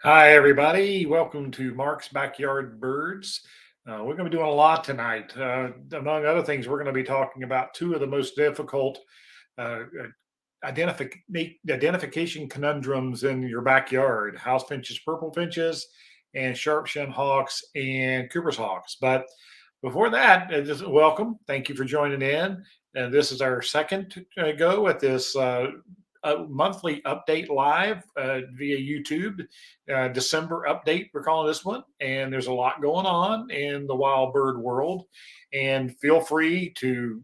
Hi, everybody. Welcome to Mark's Backyard Birds. We're going to be doing a lot tonight. Among other things, we're going to be talking about two of the most difficult identification conundrums in your backyard: house finches, purple finches, and sharp-shinned hawks and Cooper's hawks. But before that, just welcome. Thank you for joining in. And this is our second go at this a monthly update live via YouTube. December update, we're calling this one. And there's a lot going on in the wild bird world. And feel free to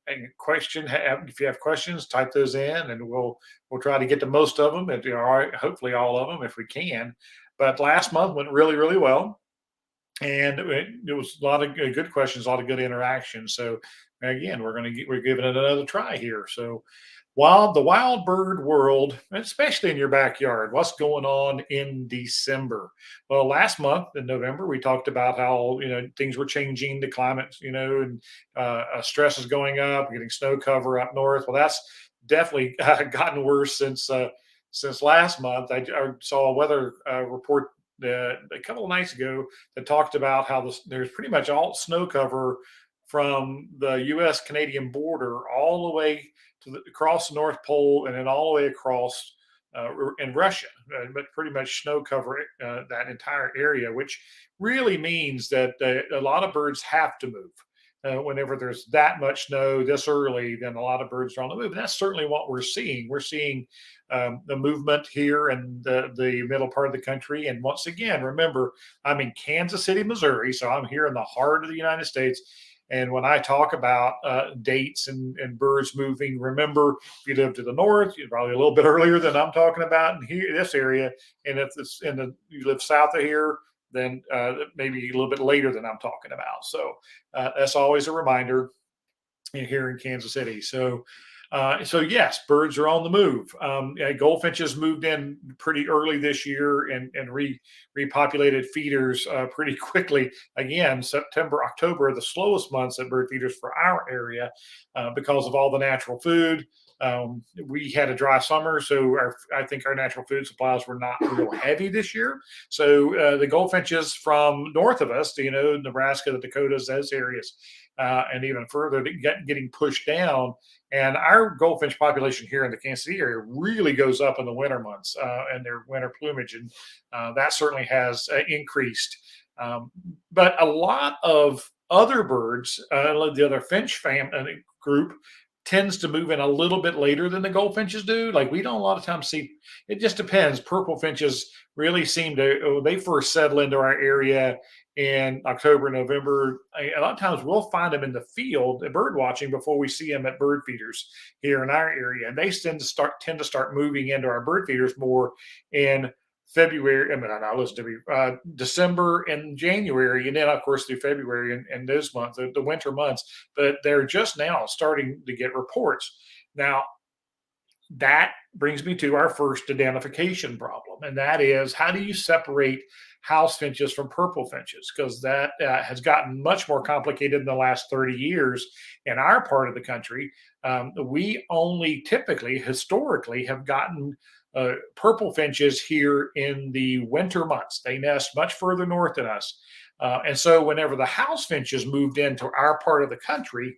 if you have questions, type those in, and we'll try to get to most of them, and hopefully all of them if we can. But last month went really well, and it was a lot of good questions, a lot of good interaction. So again, we're giving it another try here. So the wild bird world, especially in your backyard, what's going on in December? Well, last month in November, we talked about how things were changing, the climate, and stress is going up, getting snow cover up north. Well, that's definitely gotten worse since last month. I saw a weather report a couple of nights ago that talked about how there's pretty much all snow cover from the U.S. Canadian border all the way across the North Pole, and then all the way across in Russia, but pretty much snow cover that entire area, which really means that a lot of birds have to move. Whenever there's that much snow this early, then a lot of birds are on the move. And that's certainly what we're seeing. We're seeing the movement here in the middle part of the country. And once again, remember, I'm in Kansas City, Missouri, so I'm here in the heart of the United States. And when I talk about dates and birds moving, remember, if you live to the north, you're probably a little bit earlier than I'm talking about in here, this area. And if you live south of here, then maybe a little bit later than I'm talking about. So that's always a reminder here in Kansas City. So yes, birds are on the move. Goldfinches moved in pretty early this year and repopulated feeders pretty quickly. Again, September, October are the slowest months at bird feeders for our area because of all the natural food. We had a dry summer, so I think our natural food supplies were not real heavy this year. So the goldfinches from north of us, Nebraska, the Dakotas, those areas, and even further, getting pushed down. And our goldfinch population here in the Kansas City area really goes up in the winter months and their winter plumage, and that certainly has increased. But a lot of other birds, the other finch group, tends to move in a little bit later than the goldfinches do. Like we don't a lot of times see. It just depends. Purple finches really seem to they first settle into our area in October, November. A lot of times we'll find them in the field bird watching before we see them at bird feeders here in our area. And they tend to start moving into our bird feeders more in February. I mean, I listen to me, December and January, and then of course through February and those months, the winter months. But they're just now starting to get reports. Now, that brings me to our first identification problem, and that is, how do you separate house finches from purple finches? Because that has gotten much more complicated in the last 30 years in our part of the country. We only typically, historically, have gotten purple finches here in the winter months. They nest much further north than us. And so, whenever the house finches moved into our part of the country,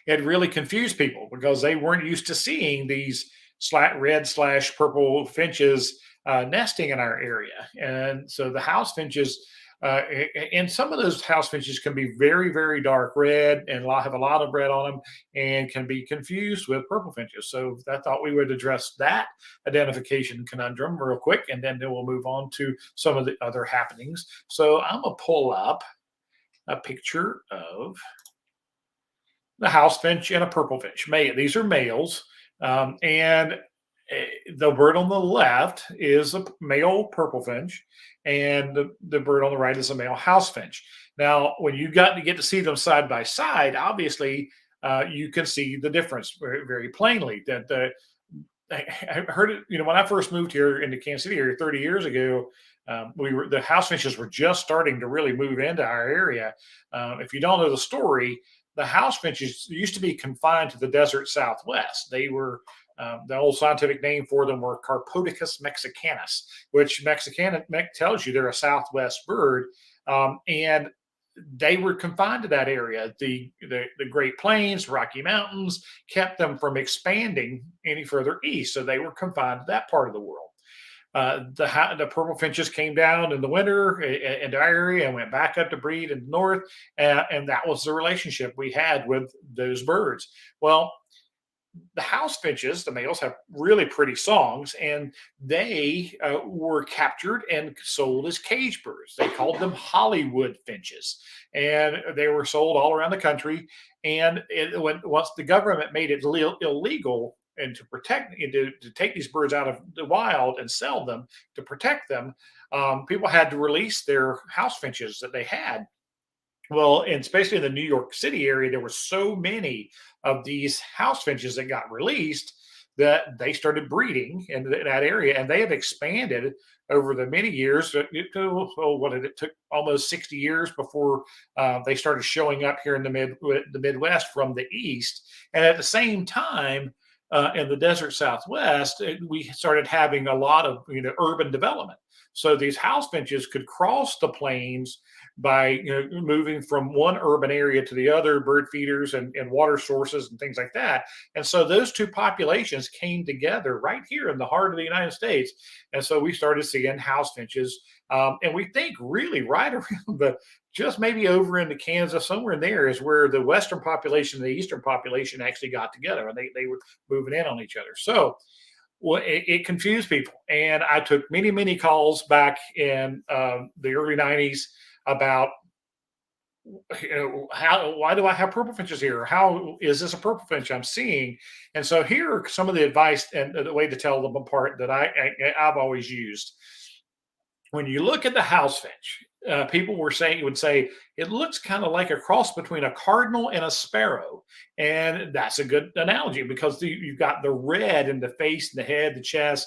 it really confused people because they weren't used to seeing these red/purple finches nesting in our area. And so the house finches, and some of those house finches can be very dark red and have a lot of red on them and can be confused with purple finches. So I thought we would address that identification conundrum real quick, and then we'll move on to some of the other happenings. So I'm going to pull up a picture of the house finch and a purple finch. These are males, and the bird on the left is a male purple finch, and the bird on the right is a male house finch. Now, when you get to see them side by side, obviously you can see the difference very plainly. I heard it, when I first moved here into Kansas City area 30 years ago. The house finches were just starting to really move into our area. If you don't know the story, the house finches used to be confined to the desert Southwest. They were The old scientific name for them were Carpodicus mexicanus, which tells you they're a Southwest bird. And they were confined to that area. The Great Plains, Rocky Mountains kept them from expanding any further east. So they were confined to that part of the world. The purple finches came down in the winter into our area and went back up to breed in the north, and that was the relationship we had with those birds. Well, the house finches, the males, have really pretty songs, and they were captured and sold as cage birds. They called them Hollywood finches, and they were sold all around the country. And once the government made it illegal and to protect to take these birds out of the wild and sell them to protect them, people had to release their house finches that they had. Well, and especially in the New York City area, there were so many of these house finches that got released that they started breeding in that area, and they have expanded over the many years. It took almost 60 years before they started showing up here in the Midwest from the east, and at the same time. In the desert Southwest, we started having a lot of urban development. So these house finches could cross the plains by moving from one urban area to the other, bird feeders and water sources and things like that. And so those two populations came together right here in the heart of the United States. And so we started seeing house finches. And we think really right around just maybe over into Kansas, somewhere in there is where the Western population and the Eastern population actually got together, and they were moving in on each other. So well, it confused people. And I took many, many calls back in the early 90s about why do I have purple finches here? How is this a purple finch I'm seeing? And so here are some of the advice and the way to tell them apart that I've always used. When you look at the house finch, people would say it looks kind of like a cross between a cardinal and a sparrow, and that's a good analogy because you've got the red in the face, the head, the chest.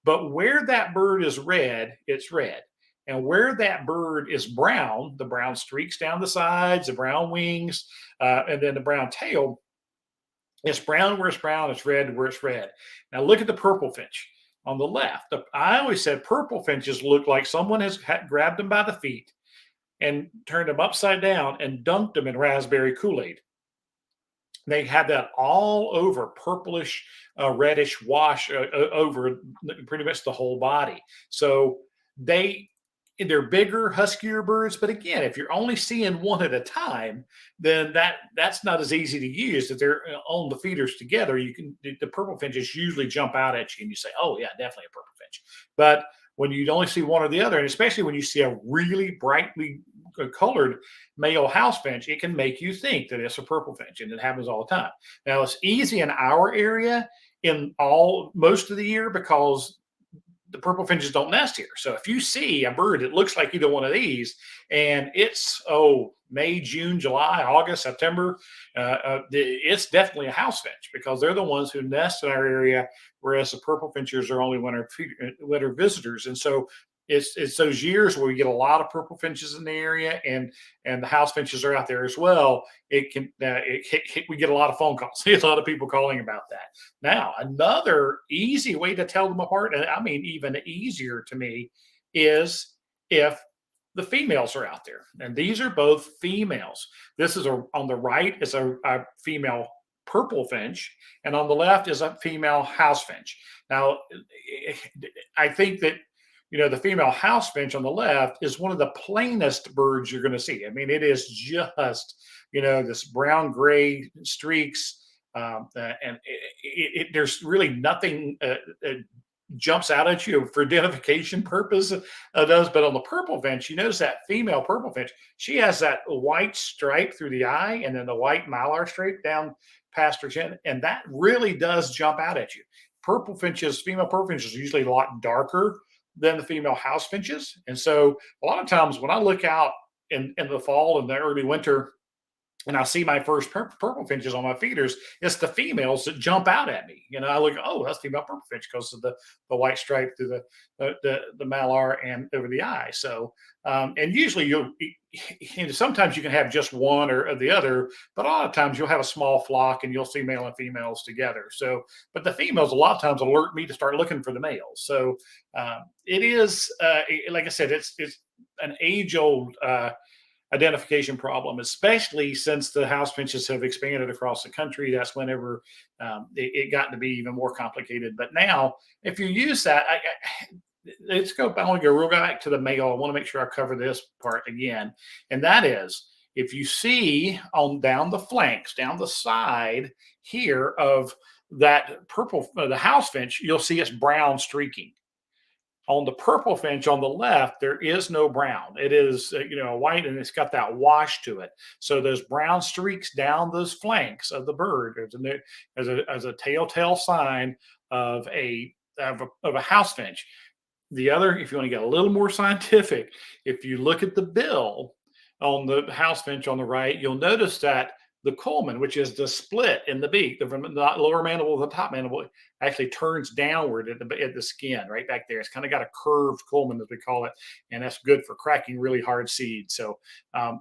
But where that bird is red, it's red. And where that bird is brown, the brown streaks down the sides, the brown wings, and then the brown tail, it's brown where it's brown, it's red where it's red. Now look at the purple finch on the left. I always said purple finches look like someone has grabbed them by the feet and turned them upside down and dunked them in raspberry Kool-Aid. They have that all over, purplish, reddish wash over pretty much the whole body. So they're bigger, huskier birds. But again, if you're only seeing one at a time, then that's not as easy to use. If they're on the feeders together, the purple finches usually jump out at you, and you say, "Oh yeah, definitely a purple finch." But when you only see one or the other, and especially when you see a really brightly colored male house finch, it can make you think that it's a purple finch, and it happens all the time. Now it's easy in our area in most of the year because the purple finches don't nest here. So if you see a bird that looks like either one of these, and it's May, June, July, August, September, it's definitely a house finch because they're the ones who nest in our area, whereas the purple finches are only winter visitors. And so it's those years where we get a lot of purple finches in the area, and the house finches are out there as well. We get a lot of phone calls. A lot of people calling about that. Now, another easy way to tell them apart, and I mean even easier to me, is if the females are out there, and these are both females. This is on the right is a female purple finch, and on the left is a female house finch. Now, I think that the female house finch on the left is one of the plainest birds you're going to see. I mean, it is just, this brown gray streaks. And there's really nothing jumps out at you for identification purpose does. But on the purple finch, you notice that female purple finch, she has that white stripe through the eye and then the white mylar stripe down past her chin. And that really does jump out at you. Female purple finches are usually a lot darker than the female house finches. And so a lot of times when I look out in the fall and the early winter, and I see my first purple finches on my feeders, it's the females that jump out at me. I look, oh, that's female purple finch because of the white stripe through the malar and over the eye. So, and usually sometimes you can have just one or the other, but a lot of times you'll have a small flock and you'll see male and females together. So, but the females a lot of times alert me to start looking for the males. So, it is like I said, it's an age old identification problem, especially since the house finches have expanded across the country. That's whenever it got to be even more complicated. But now, if you use that, let's go. I want to go real back to the male. I want to make sure I cover this part again, and that is if you see on down the flanks, down the side here of that purple, the house finch, you'll see it's brown streaking. On the purple finch on the left, there is no brown. It is, white, and it's got that wash to it. So those brown streaks down those flanks of the bird as a telltale sign of a house finch. The other, if you want to get a little more scientific, if you look at the bill on the house finch on the right, you'll notice that the culmen, which is the split in the beak, from the lower mandible to the top mandible, actually turns downward at the skin right back there. It's kind of got a curved culmen, as we call it, and that's good for cracking really hard seeds. So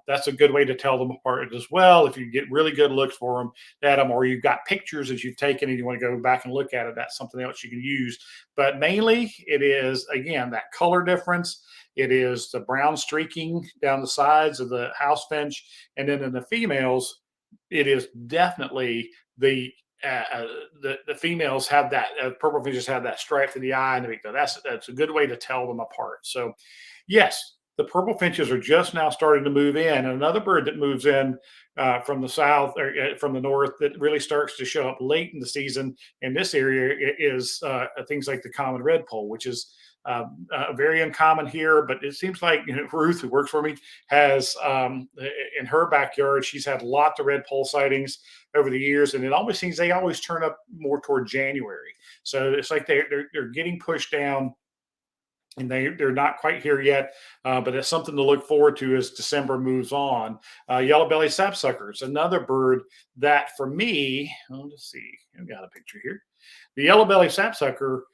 that's a good way to tell them apart as well. If you get really good looks for them at them, or you've got pictures that you've taken and you want to go back and look at it, that's something else you can use. But mainly, it is again that color difference. It is the brown streaking down the sides of the house finch, and then in the females, it is definitely the females have that purple finches have that stripe to the eye and the beak. That's a good way to tell them apart. So, yes, the purple finches are just now starting to move in. And another bird that moves in from the south or from the north that really starts to show up late in the season in this area is things like the common redpoll, which is very uncommon here, but it seems like Ruth, who works for me, has in her backyard. She's had lots of red pole sightings over the years, and it always seems they always turn up more toward January. So it's like they're getting pushed down, and they're not quite here yet, but it's something to look forward to as December moves on. Yellow-bellied sapsuckers, another bird that for me, let's see, I've got a picture here. The yellow-bellied sapsucker,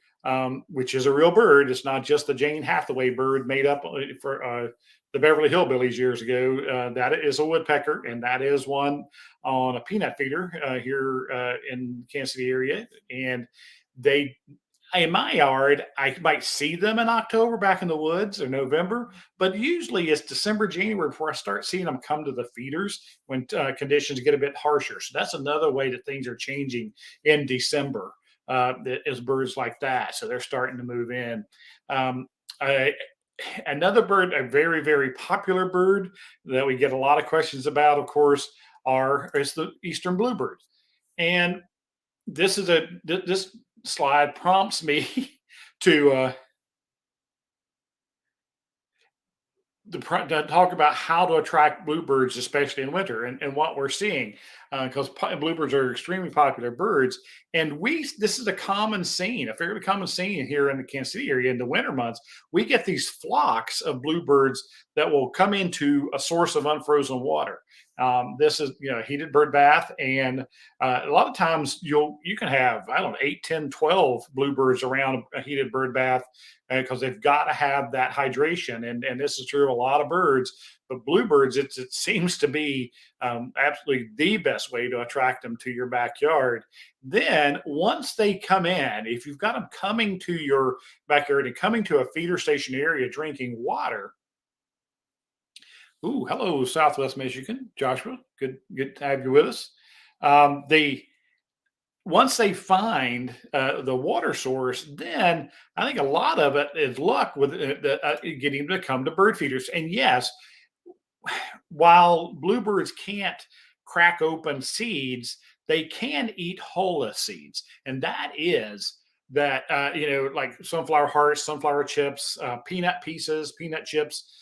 which is a real bird. It's not just the Jane Hathaway bird made up for the Beverly Hillbillies years ago. That is a woodpecker, and that is one on a peanut feeder here in Kansas City area. And they, in my yard, I might see them in October back in the woods or November, but usually it's December, January before I start seeing them come to the feeders when conditions get a bit harsher. So that's another way that things are changing in December is birds like that. So they're starting to move in. Um, I, Another bird, a very, very popular bird that we get a lot of questions about, of course, is the eastern bluebird. And this slide prompts me to to talk about how to attract bluebirds, especially in winter, and what we're seeing, because bluebirds are extremely popular birds, and this is a common scene, a fairly common scene here in the Kansas City area in the winter months. We get these flocks of bluebirds that will come into a source of unfrozen water. This is a heated bird bath, and a lot of times you can have, I don't know, 8, 10, 12 bluebirds around a heated bird bath because they've got to have that hydration. And this is true of a lot of birds, but bluebirds, it seems to be absolutely the best way to attract them to your backyard. Then once they come in, if you've got them coming to your backyard and coming to a feeder station area drinking water. Ooh, hello, Southwest Michigan, Joshua. Good to have you with us. The Once they find the water source, then I think a lot of it is luck with getting them to come to bird feeders. And yes, while bluebirds can't crack open seeds, they can eat hulless seeds, and that is that like sunflower hearts, sunflower chips, peanut pieces, peanut chips,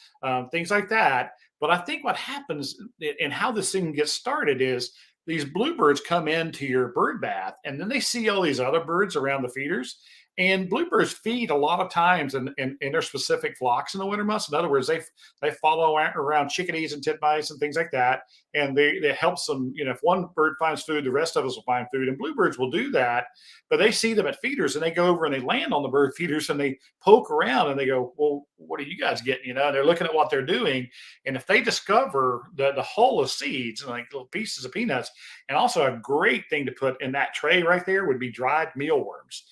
things like that. But I think what happens and how this thing gets started is these bluebirds come into your bird bath, and then they see all these other birds around the feeders, And bluebirds feed a lot of times in their specific flocks in the winter months. In other words, they follow around chickadees and titmice and things like that, and they helps them. You know, if one bird finds food, the rest of us will find food. And bluebirds will do that, but they see them at feeders and they go over and they land on the bird feeders and they poke around and they go, "Well, what are you guys getting?" You know, and they're looking at what they're doing, and if they discover the hull of seeds and like little pieces of peanuts, and also a great thing to put in that tray right there would be dried mealworms.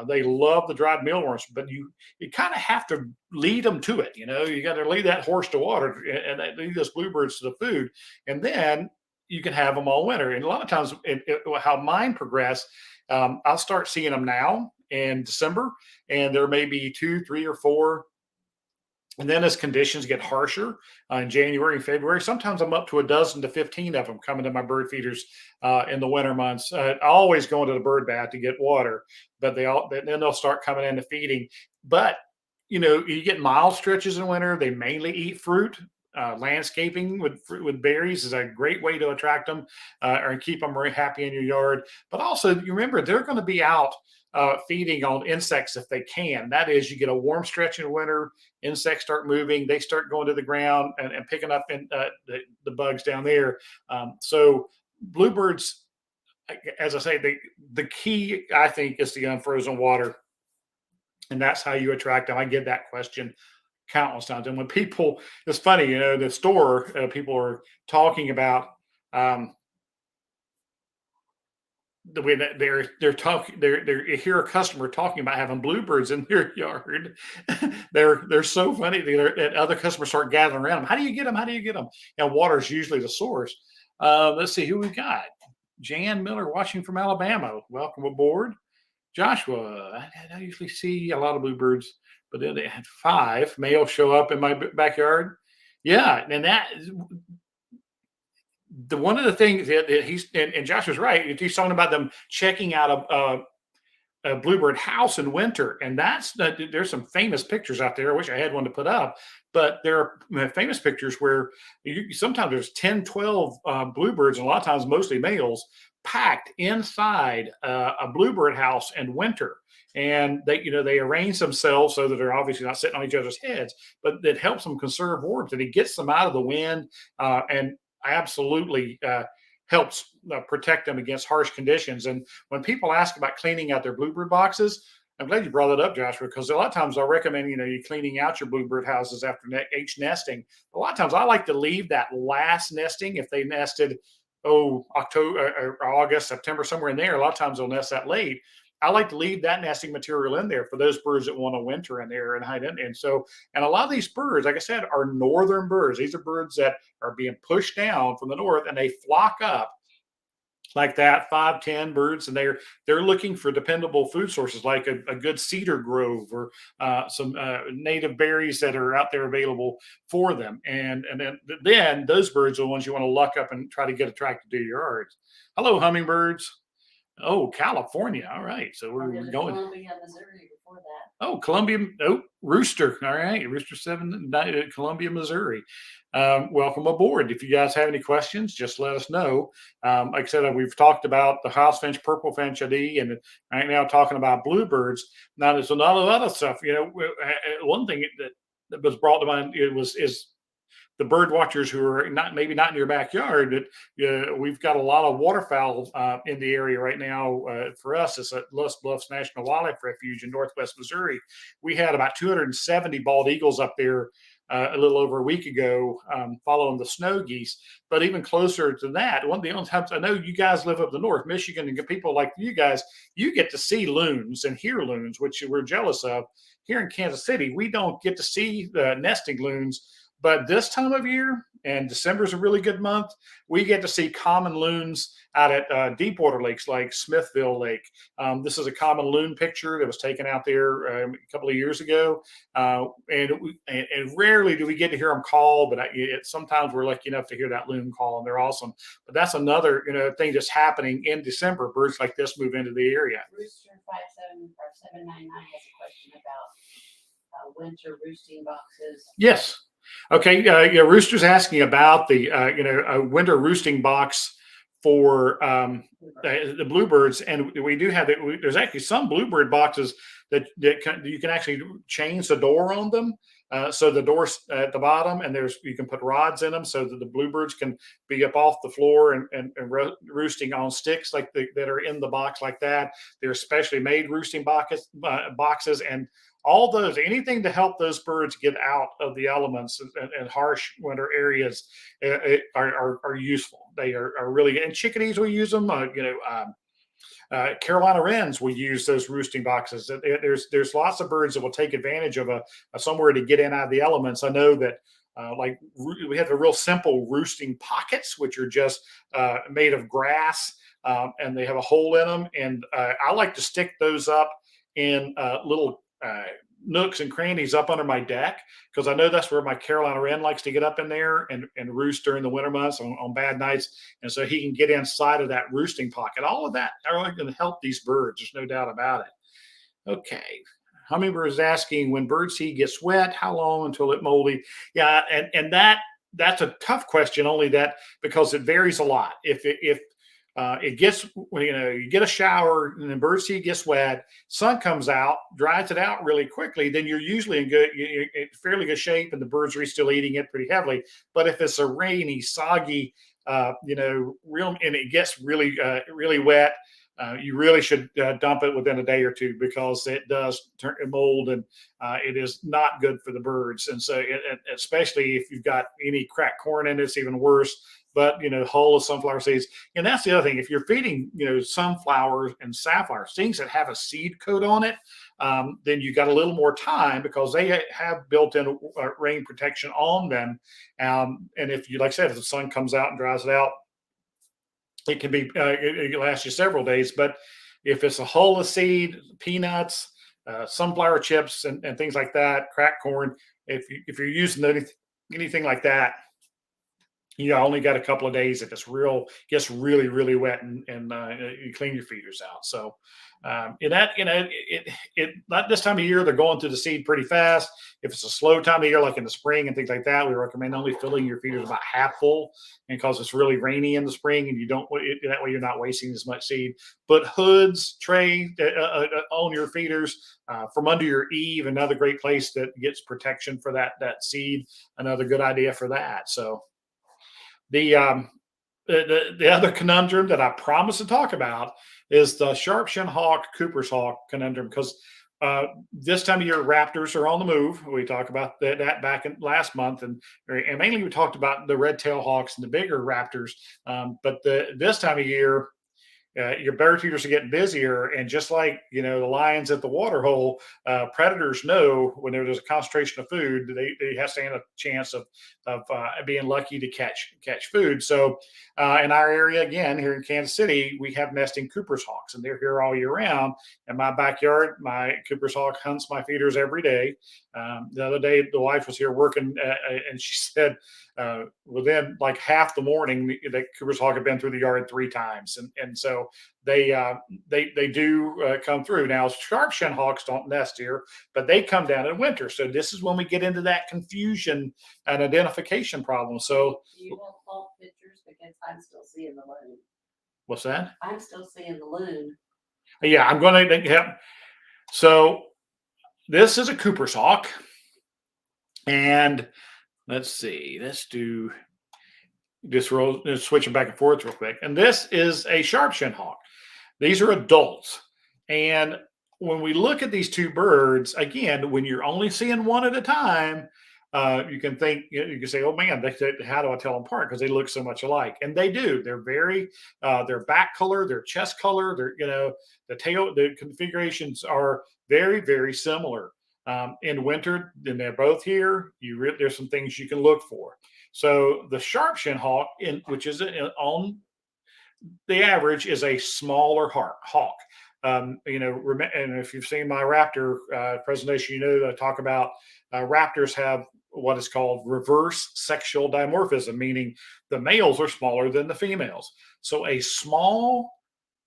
They love the dried mealworms, but you kind of have to lead them to it. You know, you got to lead that horse to water and lead those bluebirds to the food, and then you can have them all winter. And a lot of times, how mine progress, I'll start seeing them now in December, and there may be two, three, or four. And then as conditions get harsher in January and February, sometimes I'm up to a dozen to 15 of them coming to my bird feeders in the winter months. I always go into the bird bath to get water, but then they'll start coming into feeding. But you know, you get mild stretches in winter. They mainly eat fruit. Landscaping with berries is a great way to attract them or keep them very happy in your yard. But also, you remember they're going to be out feeding on insects if they can. That is, you get a warm stretch in winter, insects start moving, they start going to the ground and picking up the bugs down there. So bluebirds, as I say, the key I think is the unfrozen water, and that's how you attract them. I get that question countless times, and when people, it's funny, you know, the store people are talking about. Um, the way that they're talking they're you hear a customer talking about having bluebirds in their yard. They're so funny. And other customers start gathering around them. How do you get them? How do you get them? And water is usually the source. Let's see who we got. Jan Miller watching from Alabama, welcome aboard. Joshua, I usually see a lot of bluebirds, but then they had five males show up in my backyard. Yeah, and that the one of the things that he's and Josh was right. He's talking about them checking out a bluebird house in winter, and there's some famous pictures out there. I wish I had one to put up, but there are famous pictures where sometimes there's 10, 12 bluebirds, and a lot of times mostly males, packed inside a bluebird house in winter. And they arrange themselves so that they're obviously not sitting on each other's heads, but it helps them conserve warmth and it gets them out of the wind and absolutely helps protect them against harsh conditions. And when people ask about cleaning out their bluebird boxes, I'm glad you brought that up, Joshua, because a lot of times I recommend you cleaning out your bluebird houses after each nesting. A lot of times I like to leave that last nesting if they nested October or August, September, somewhere in there. A lot of times they'll nest that late. I like to leave that nesting material in there for those birds that want to winter in there and hide in. And a lot of these birds, like I said, are northern birds. These are birds that are being pushed down from the north, and they flock up like that, 5, 10 birds, and they're looking for dependable food sources like a good cedar grove or some native berries that are out there available for them. And then those birds are the ones you want to luck up and try to get attracted to your yards. Hello, hummingbirds. Oh, California. All right. So we're going. Columbia, Missouri before that. Oh, Columbia. Oh, Rooster. All right. Rooster 7, Columbia, Missouri. Welcome aboard. If you guys have any questions, just let us know. Like I said, we've talked about the house finch, purple finch, and right now talking about bluebirds. Now, there's a lot of other stuff. One thing that was brought to mind is the bird watchers who are maybe not in your backyard, but we've got a lot of waterfowl in the area right now. For us, it's at Lost Bluffs National Wildlife Refuge in Northwest Missouri. We had about 270 bald eagles up there a little over a week ago, following the snow geese. But even closer to that, one of the only times I know you guys live up the north, Michigan, and people like you guys, you get to see loons and hear loons, which we're jealous of. Here in Kansas City, we don't get to see the nesting loons. But this time of year, and December is a really good month, we get to see common loons out at deep water lakes like Smithville Lake. This is a common loon picture that was taken out there a couple of years ago. And rarely do we get to hear them call, but sometimes we're lucky enough to hear that loon call, and they're awesome. But that's another thing that's happening in December. Birds like this move into the area. Rooster 799 has a question about winter roosting boxes. Yes. Okay, Rooster's asking about the a winter roosting box for the bluebirds, and we do have it. There's actually some bluebird boxes you can actually change the door on them. So the doors at the bottom, and you can put rods in them so that the bluebirds can be up off the floor and roosting on sticks that are in the box like that. They're specially made roosting boxes, and all those, anything to help those birds get out of the elements and harsh winter areas are useful. They are really, and chickadees will use them. Carolina wrens will use those roosting boxes. There's lots of birds that will take advantage of a somewhere to get in out of the elements. I know that we have the real simple roosting pockets, which are just made of grass, and they have a hole in them. And I like to stick those up in little nooks and crannies up under my deck, because I know that's where my Carolina wren likes to get up in there and roost during the winter months on bad nights. And so he can get inside of that roosting pocket. All of that are going to help these birds. There's no doubt about it. Okay. Hummingbird is asking, when bird seed gets wet, how long until it moldy? Yeah, and that's a tough question, only that because it varies a lot. If it gets, you get a shower and then bird seed gets wet, sun comes out, dries it out really quickly, then you're usually in fairly good shape, and the birds are still eating it pretty heavily. But if it's a rainy, soggy, real, and it gets really wet, you really should dump it within a day or two, because it does turn mold, and it is not good for the birds. And so, especially if you've got any cracked corn in it, it's even worse. But hull of sunflower seeds, and that's the other thing. If you're feeding sunflowers and safflowers, things that have a seed coat on it, then you got a little more time, because they have built-in rain protection on them. And if you, like I said, if the sun comes out and dries it out, it can be it lasts you several days. But if it's a hull of seed, peanuts, sunflower chips, and things like that, cracked corn, if you're using anything like that, you only got a couple of days if it's gets really wet, and you clean your feeders out. So not this time of year, they're going through the seed pretty fast. If it's a slow time of year, like in the spring and things like that, we recommend only filling your feeders about half full, and because it's really rainy in the spring, and that way you're not wasting as much seed. But hoods, tray on your feeders, from under your eave, another great place that gets protection for that seed. Another good idea for that. So the other conundrum that I promised to talk about is the sharp-shinned hawk, Cooper's hawk conundrum, because this time of year, raptors are on the move. We talked about that back in last month, and mainly we talked about the red-tailed hawks and the bigger raptors. But this time of year, your bird feeders are getting busier, and just like the lions at the water hole, predators know when there's a concentration of food, they have to stand a chance of being lucky to catch food. So in our area, again here in Kansas City, we have nesting Cooper's hawks, and they're here all year round. In my backyard, my Cooper's hawk hunts my feeders every day. The other day, the wife was here working, and she said within like half the morning, the Cooper's hawk had been through the yard 3 times, and so they do come through. Now, sharp-shinned hawks don't nest here, but they come down in winter. So this is when we get into that confusion and identification problem. So do you have fall pictures? Because I'm still seeing the loon. What's that? I'm still seeing the loon. Yeah, I'm going to. Yeah. So this is a Cooper's hawk, and let's see. Let's do this roll. Let's switch it back and forth real quick. And this is a sharp-shinned hawk. These are adults, and when we look at these two birds, again, when you're only seeing one at a time, you can say, "Oh man, how do I tell them apart?" Because they look so much alike, and they do. They're very, their back color, their chest color, the tail, the configurations are very similar. In winter, then they're both here. There's some things you can look for. So the sharp-shinned hawk, which is on the average, is a smaller hawk. And if you've seen my raptor presentation, I talk about raptors have what is called reverse sexual dimorphism, meaning the males are smaller than the females. So a small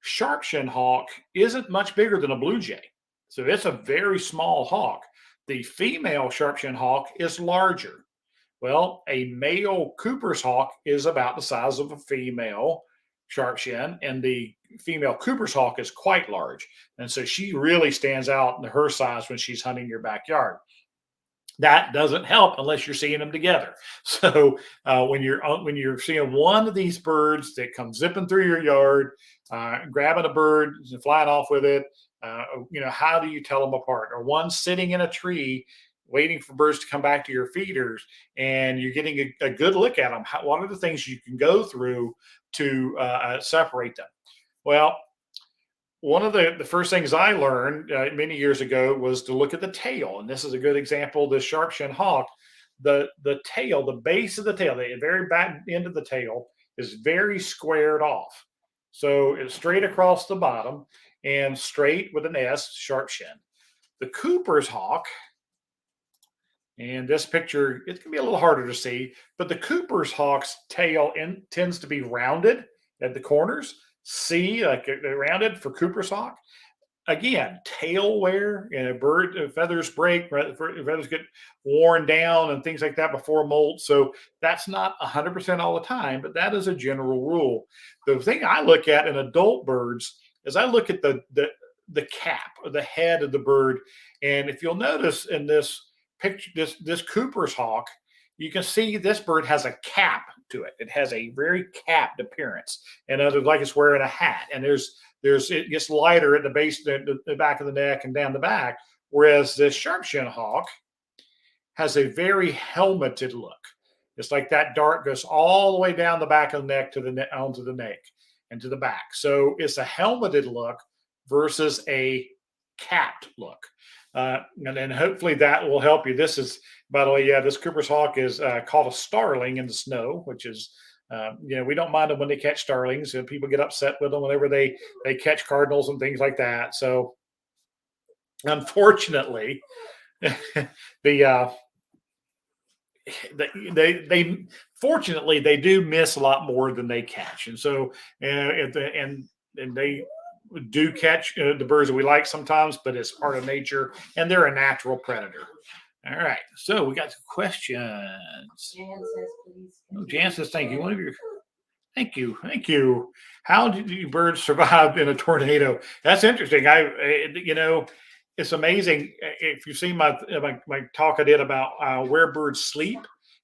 sharp-shinned hawk isn't much bigger than a blue jay. So it's a very small hawk. The female sharp-shinned hawk is larger. Well, a male Cooper's hawk is about the size of a female sharp-shinned, and the female Cooper's hawk is quite large, and so she really stands out in her size when she's hunting your backyard. That doesn't help unless you're seeing them together. So when you're seeing one of these birds that comes zipping through your yard, grabbing a bird and flying off with it, how do you tell them apart? Or one sitting in a tree waiting for birds to come back to your feeders, and you're getting a good look at them. What are the things you can go through to separate them? Well, one of the first things I learned many years ago was to look at the tail, and this is a good example. The sharp-shinned hawk, the tail, the base of the tail, the very back end of the tail is very squared off, so it's straight across the bottom and straight with an S, sharp-shinned. The Cooper's hawk, and this picture, it can be a little harder to see, but the Cooper's hawk's tail tends to be rounded at the corners. See, like rounded for Cooper's hawk. Again, tail wear and a bird feathers break, feathers get worn down and things like that before molt. So that's not 100% all the time, but that is a general rule. The thing I look at in adult birds is I look at the cap or the head of the bird, and if you'll notice in this picture, this Cooper's hawk, you can see this bird has a cap to it. It has a very capped appearance, and like it's wearing a hat. And it gets lighter at the base, the back of the neck, and down the back. Whereas this sharp-shinned hawk has a very helmeted look. It's like that dart goes all the way down the back of the neck to onto the neck and to the back. So it's a helmeted look versus a capped look. And then hopefully that will help you. This is, by the way, yeah, this Cooper's hawk is called a starling in the snow, which is, we don't mind them when they catch starlings, and people get upset with them whenever they catch cardinals and things like that. So unfortunately, they fortunately they do miss a lot more than they catch, and so and they do catch the birds that we like sometimes, but it's part of nature, and they're a natural predator. All right, so we got some questions. Jan says, please. Jan says, thank you. Thank you. How did you birds survive in a tornado? That's interesting. It's amazing. If you've seen my talk I did about where birds sleep,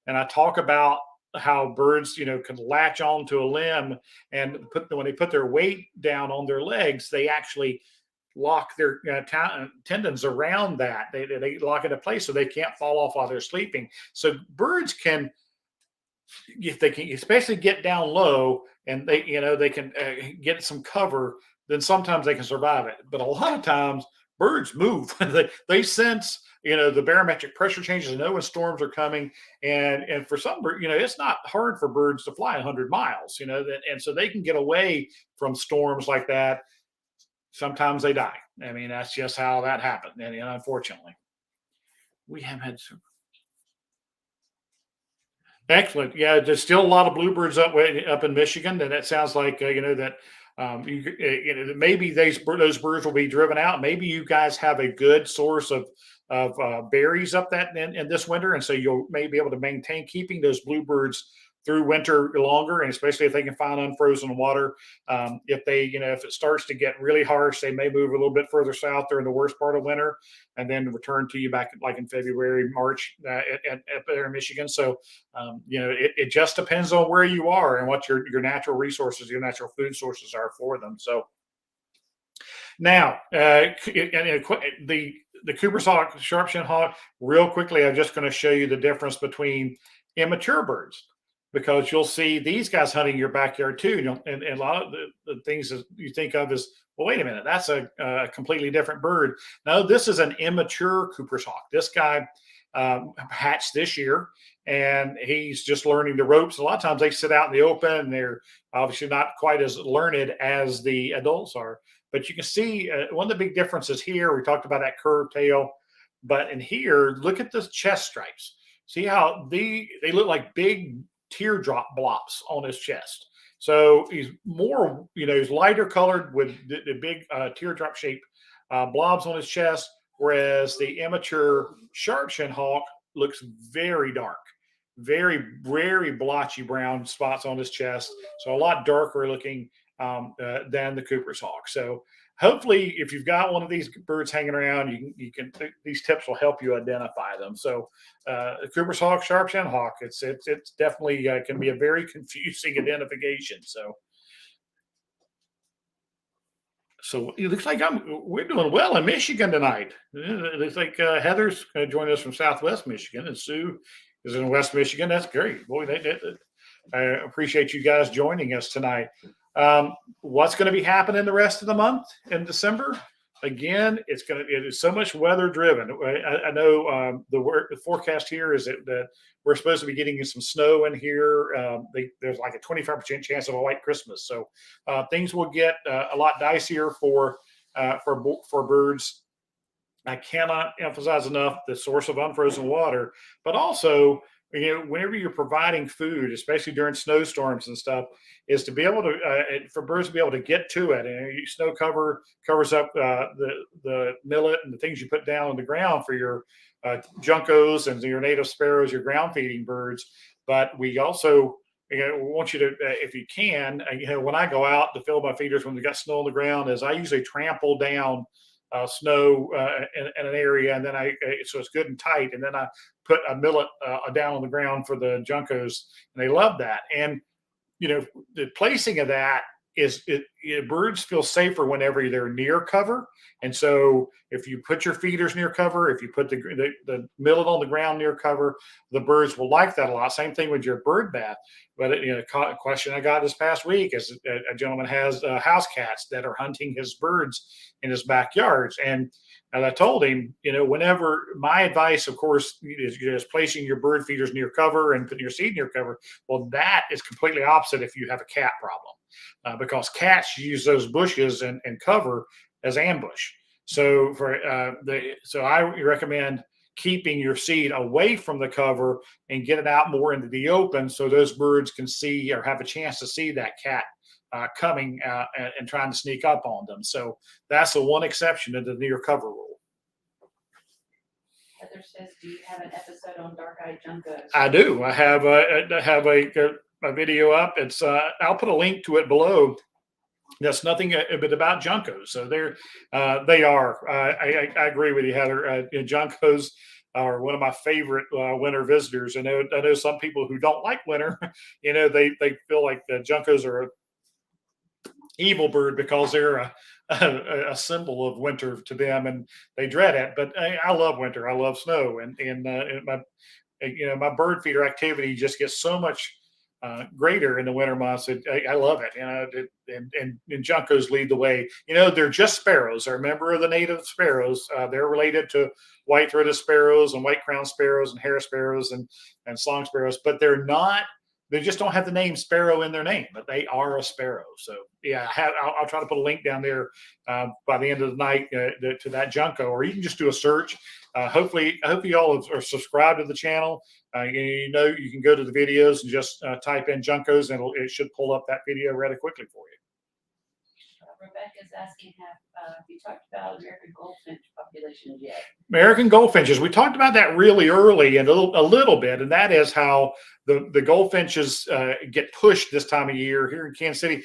and I talk about how birds, can latch onto a limb and when they put their weight down on their legs, they actually lock their tendons around that. They lock into place so they can't fall off while they're sleeping. So birds can, if they can especially get down low and they can get some cover, then sometimes they can survive it. But a lot of times birds move. they sense the barometric pressure changes and know when storms are coming, and for some birds, it's not hard for birds to fly 100 miles, and so they can get away from storms like that. Sometimes they die. I mean, that's just how that happened, and unfortunately we have had some excellent. Yeah, there's still a lot of bluebirds up in Michigan, and it sounds like that maybe those birds will be driven out. Maybe you guys have a good source of berries up that in this winter, and so you'll maybe be able to maintain keeping those bluebirds through winter longer, and especially if they can find unfrozen water. If if it starts to get really harsh, they may move a little bit further south during the worst part of winter, and then return to you back like in February, March up there in Michigan. So it just depends on where you are and what your natural resources, your natural food sources are for them. So now the Cooper's hawk, sharp-shinned hawk, real quickly, I'm just going to show you the difference between immature birds, because you'll see these guys hunting your backyard too. And a lot of the things that you think of is, well, wait a minute, that's a completely different bird. No, this is an immature Cooper's hawk. This guy hatched this year, and he's just learning the ropes. A lot of times they sit out in the open, and they're obviously not quite as learned as the adults are. But you can see one of the big differences here. We talked about that curved tail, but in here, look at the chest stripes. See how they look like big teardrop blobs on his chest. So he's more, he's lighter colored with the big teardrop shaped blobs on his chest, whereas the immature sharp-shinned hawk looks very dark, very, very blotchy brown spots on his chest. So a lot darker looking than the Cooper's hawk. So hopefully, if you've got one of these birds hanging around, these tips will help you identify them. So Cooper's hawk, sharp-shinned hawk, it's definitely can be a very confusing identification. So it looks like we're doing well in Michigan tonight. It looks like Heather's going to join us from Southwest Michigan, and Sue is in West Michigan. That's great. Boy, I appreciate you guys joining us tonight. What's going to be happening the rest of the month in December? Again, it is so much weather driven. I know the forecast here is that we're supposed to be getting some snow in here. There's like a 25% chance of a white Christmas. So things will get a lot dicier for birds. I cannot emphasize enough the source of unfrozen water, but also, whenever you're providing food, especially during snowstorms and stuff, is to be able to for birds to be able to get to it. And snow covers up the millet and the things you put down on the ground for your juncos and your native sparrows, your ground feeding birds. But we also want you to, if you can, when I go out to fill my feeders when they got snow on the ground, is I usually trample down snow in an area, and then so it's good and tight, and then I put a millet down on the ground for the juncos, and they love that. And the placing of that is birds feel safer whenever they're near cover. And so if you put your feeders near cover, if you put the millet on the ground near cover, the birds will like that a lot. Same thing with your bird bath. But a question I got this past week is a gentleman has house cats that are hunting his birds in his backyards. And I told him, whenever my advice, of course, is placing your bird feeders near cover and putting your seed near cover. Well, that is completely opposite if you have a cat problem, because cats use those bushes and cover as ambush. So I recommend keeping your seed away from the cover and get it out more into the open, so those birds can see or have a chance to see that cat coming and trying to sneak up on them. So that's the one exception to the near cover rule. Heather says, do you have an episode on dark-eyed juncos? I do. I have a video up. It's I'll put a link to it below. That's nothing but about juncos. So they are. I agree with you, Heather. Juncos are one of my favorite winter visitors. I know some people who don't like winter. They feel like the juncos are evil bird because they're a symbol of winter to them, and they dread it. But I love winter. I love snow, and my bird feeder activity just gets so much greater in the winter months. I love it. And juncos lead the way. They're just sparrows. They're a member of the native sparrows. They're related to white-throated sparrows and white-crowned sparrows and hair sparrows and song sparrows, but they're not. They just don't have the name sparrow in their name, but they are a sparrow. So yeah, I'll try to put a link down there by the end of the night to that junco, or you can just do a search. Hopefully, I hope you all are subscribed to the channel. You can go to the videos and just type in juncos, and it should pull up that video rather quickly for you. Rebecca's asking, have you talked about American goldfinch populations yet? American goldfinches. We talked about that really early and a little bit, and that is how the goldfinches get pushed this time of year here in Kansas City.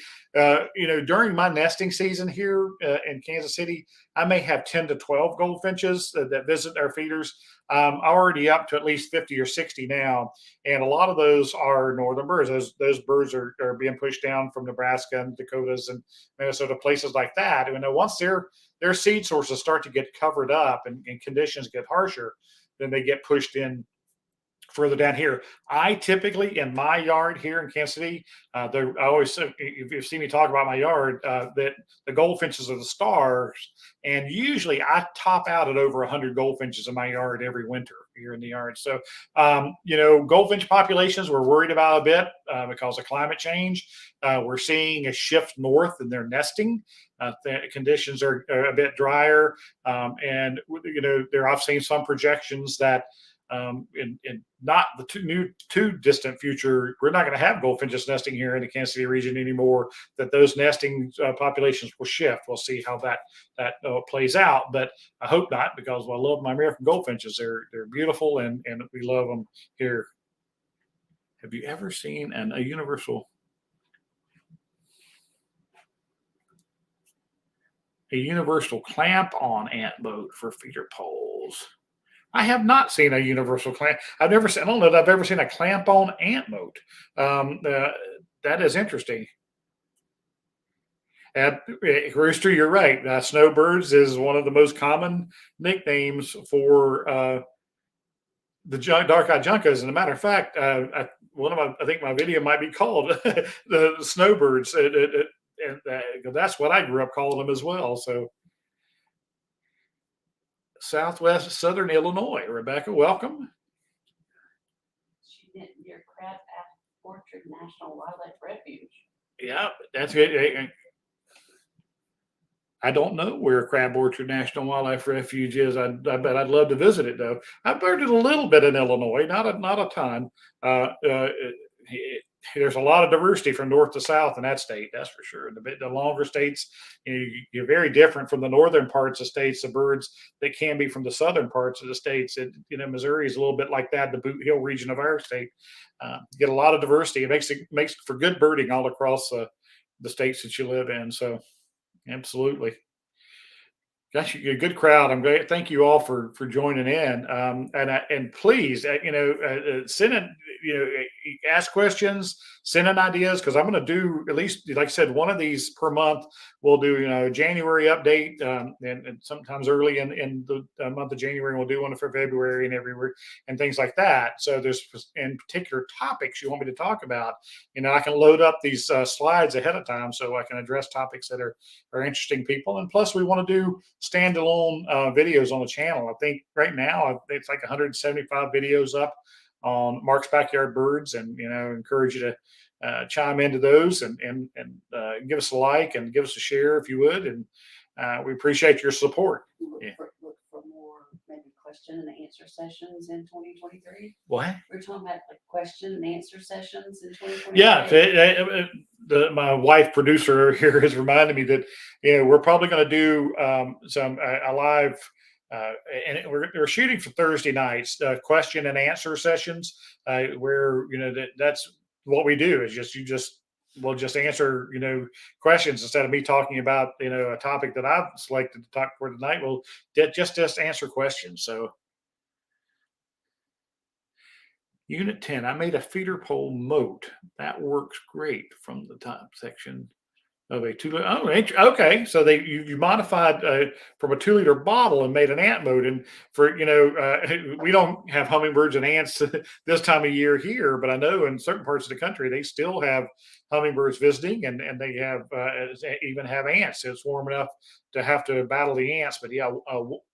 During my nesting season here in Kansas City, I may have 10 to 12 goldfinches that visit our feeders. I'm already up to at least 50 or 60 now, and a lot of those are northern birds. Those birds are being pushed down from Nebraska and Dakotas and Minnesota, places like that. And once their seed sources start to get covered up and conditions get harsher, then they get pushed in further down here. I typically, in my yard here in Kansas City, I always say, if you've seen me talk about my yard, that the goldfinches are the stars, and usually I top out at over 100 goldfinches in my yard every winter here in the yard. So, goldfinch populations we're worried about a bit because of climate change. We're seeing a shift north in their nesting. The conditions are a bit drier, and I've seen some projections that in not the too distant future, we're not going to have goldfinches nesting here in the Kansas City region anymore. That those nesting populations will shift. We'll see how that plays out, but I hope not, because I love my American goldfinches. They're beautiful, and we love them here. Have you ever seen a universal? A universal clamp-on ant moat for feeder poles. I have not seen a universal clamp. I've never seen. I don't know that I've ever seen a clamp-on ant moat. Um, uh, that is interesting. Rooster, you're right. Snowbirds is one of the most common nicknames for the dark-eyed juncos. And a matter of fact, I think my video might be called the snowbirds. And that's what I grew up calling them as well. So Southwest Southern Illinois. Rebecca, welcome. She did near Crab Orchard National Wildlife Refuge. Yeah, that's it. I don't know where Crab Orchard National Wildlife Refuge is. I bet I'd love to visit it though. I've birded a little bit in Illinois, not a ton. There's a lot of diversity from north to south in that state, that's for sure. The longer states, you're very different from the northern parts of states. The birds that can be from the southern parts of the states. Missouri is a little bit like that. The Boot Hill region of our state, get a lot of diversity. It makes for good birding all across the states that you live in. So. Absolutely. Gosh, you're a good crowd. I'm great. Thank you all for joining in. And please, send in, ask questions, send in ideas because I'm going to do at least, like I said, one of these per month. We'll do, January update, and sometimes early in the month of January we'll do one for February and everywhere and things like that. So there's in particular topics you want me to talk about. I can load up these slides ahead of time so I can address topics that are interesting people. And plus, we want to do standalone videos on the channel. I think right now it's like 175 videos up on Mark's Backyard Birds, and encourage you to chime into those and give us a like and give us a share if you would, and we appreciate your support. Look for more maybe question and answer sessions in 2023. What? We're talking about like question and answer sessions in 2023. Yeah, my wife producer here has reminded me that we're probably going to do a live. And we're shooting for Thursday nights, question and answer sessions, where that's what we do is we'll just answer questions instead of me talking about a topic that I've selected to talk for tonight. We'll just answer questions. So Unit 10, I made a feeder pole moat that works great from the top section of a 2 liter. Oh, okay. So you modified from a 2 liter bottle and made an ant moat. And for we don't have hummingbirds and ants this time of year here, but I know in certain parts of the country they still have hummingbirds visiting, and they have even have ants. It's warm enough to have to battle the ants. But yeah,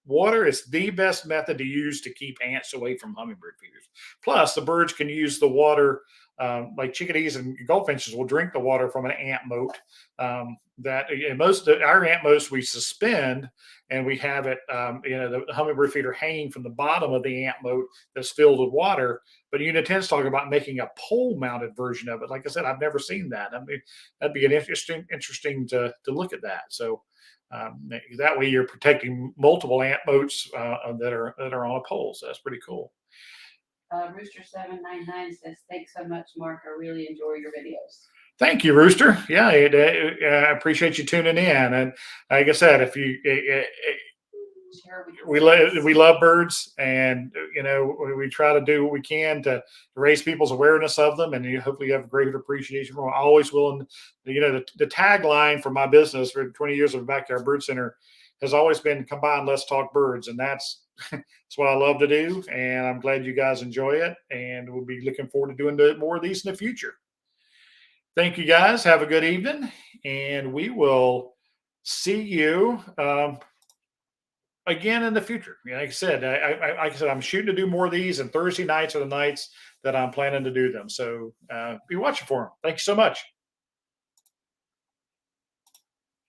water is the best method to use to keep ants away from hummingbird feeders. Plus, the birds can use the water. Like chickadees and goldfinches will drink the water from an ant moat. Most of our ant moats we suspend, and we have it, the hummingbird feeder hanging from the bottom of the ant moat that's filled with water. But Unit 10 is talking about making a pole-mounted version of it. Like I said, I've never seen that. I mean, that'd be an interesting to look at that. So that way you're protecting multiple ant moats that are on a pole. So that's pretty cool. Rooster 799 says, "Thanks so much, Mark. I really enjoy your videos." Thank you, Rooster. Yeah, I appreciate you tuning in. And like I said, if you we love birds, and we try to do what we can to raise people's awareness of them, and hopefully you have a greater appreciation for them. Always willing. The tagline for my business for 20 years of a backyard bird center has always been "Combine, let's talk birds," and that's what I love to do. And I'm glad you guys enjoy it, and we'll be looking forward to doing more of these in the future. Thank you, guys. Have a good evening, and we will see you again in the future. Like I said, I'm shooting to do more of these, and Thursday nights are the nights that I'm planning to do them. So be watching for them. Thank you so much.